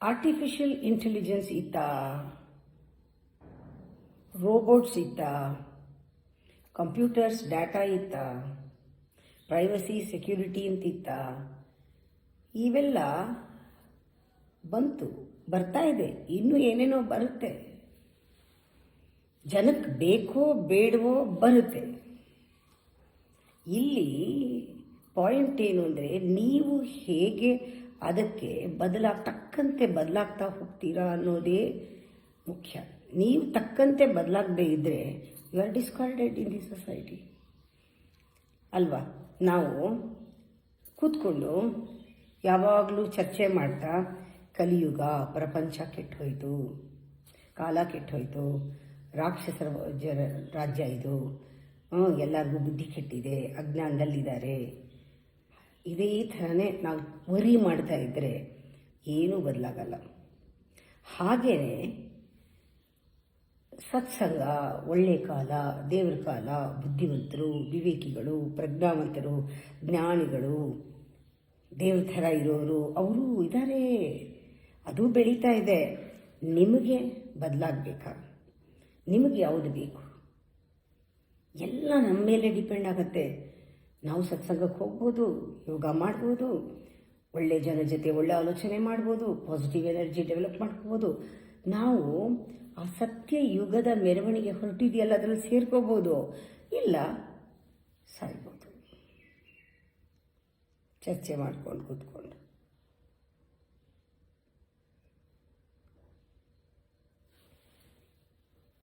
Artificial intelligence ಇತ್ತ, robots ಇತ್ತ, computers data ಇತ್ತ, ಪ್ರೈವಸಿ ಸೆಕ್ಯೂರಿಟಿ ಅಂತಿತ್ತ, ಇವೆಲ್ಲ ಬರ್ತಾ ಇದೆ. ಇನ್ನೂ ಏನೇನೋ ಬರುತ್ತೆ. ಜನಕ್ಕೆ ಬೇಕೋ ಬೇಡವೋ ಬರುತ್ತೆ. ಇಲ್ಲಿ ಪಾಯಿಂಟ್ ಏನು ಅಂದರೆ, ನೀವು ಹೇಗೆ ಅದಕ್ಕೆ ತಕ್ಕಂತೆ ಬದಲಾಗ್ತಾ ಹೋಗ್ತೀರಾ ಅನ್ನೋದೇ ಮುಖ್ಯ. ನೀವು ತಕ್ಕಂತೆ ಬದಲಾಗದೇ ಇದ್ದರೆ you are discarded in the society ಅಲ್ವಾ. ನಾವು ಕೂತ್ಕೊಂಡು ಯಾವಾಗಲೂ ಚರ್ಚೆ ಮಾಡ್ತಾ ಕಲಿಯುಗ, ಪ್ರಪಂಚ ಕೆಟ್ಟೋಯ್ತು, ಕಾಲ ಕೆಟ್ಟೋಯ್ತು, ರಾಕ್ಷಸರ ರಾಜ್ಯ ಇದು, ಎಲ್ಲರಿಗೂ ಬುದ್ಧಿ ಕೆಟ್ಟಿದೆ, ಅಜ್ಞಾನದಲ್ಲಿದ್ದಾರೆ, ಇದೇ ಥರನೇ ನಾವು ವರಿ ಮಾಡ್ತಾ ಇದ್ದರೆ ಏನೂ ಬದಲಾಗಲ್ಲ. ಹಾಗೆಯೇ ಸತ್ಸಂಗ, ಒಳ್ಳೆ ಕಾಲ, ದೇವರ ಕಾಲ, ಬುದ್ಧಿವಂತರು, ವಿವೇಕಿಗಳು, ಪ್ರಜ್ಞಾವಂತರು, ಜ್ಞಾನಿಗಳು, ದೇವ್ರ ಥರ ಇರೋರು ಅವರು ಇದ್ದಾರೆ. ಅದು ಬೆಳೀತಾ ಇದೆ. ನಿಮಗೆ ಬದಲಾಗಬೇಕಾ? ನಿಮಗೆ ಯಾವುದು ಬೇಕು? ಎಲ್ಲ ನಮ್ಮ ಮೇಲೆ ಡಿಪೆಂಡ್ ಆಗುತ್ತೆ. ನಾವು ಸತ್ಸಂಗಕ್ಕೆ ಹೋಗ್ಬೋದು, ಯೋಗ ಮಾಡ್ಬೋದು, ಒಳ್ಳೆ ಜನ ಜೊತೆ ಒಳ್ಳೆ ಆಲೋಚನೆ ಮಾಡ್ಬೋದು, ಪಾಸಿಟಿವ್ ಎನರ್ಜಿ ಡೆವಲಪ್ ಮಾಡ್ಕೋಬೋದು. ನಾವು ಆ ಸತ್ಯ ಯುಗದ ಮೆರವಣಿಗೆ ಹೊರಟಿದೆಯಲ್ಲ, ಅದರಲ್ಲಿ ಸೇರ್ಕೋಬೋದು, ಇಲ್ಲ ಸಾಯ್ಬೋದು ಚರ್ಚೆ ಮಾಡ್ಕೊಂಡು ಕೂತ್ಕೊಂಡು.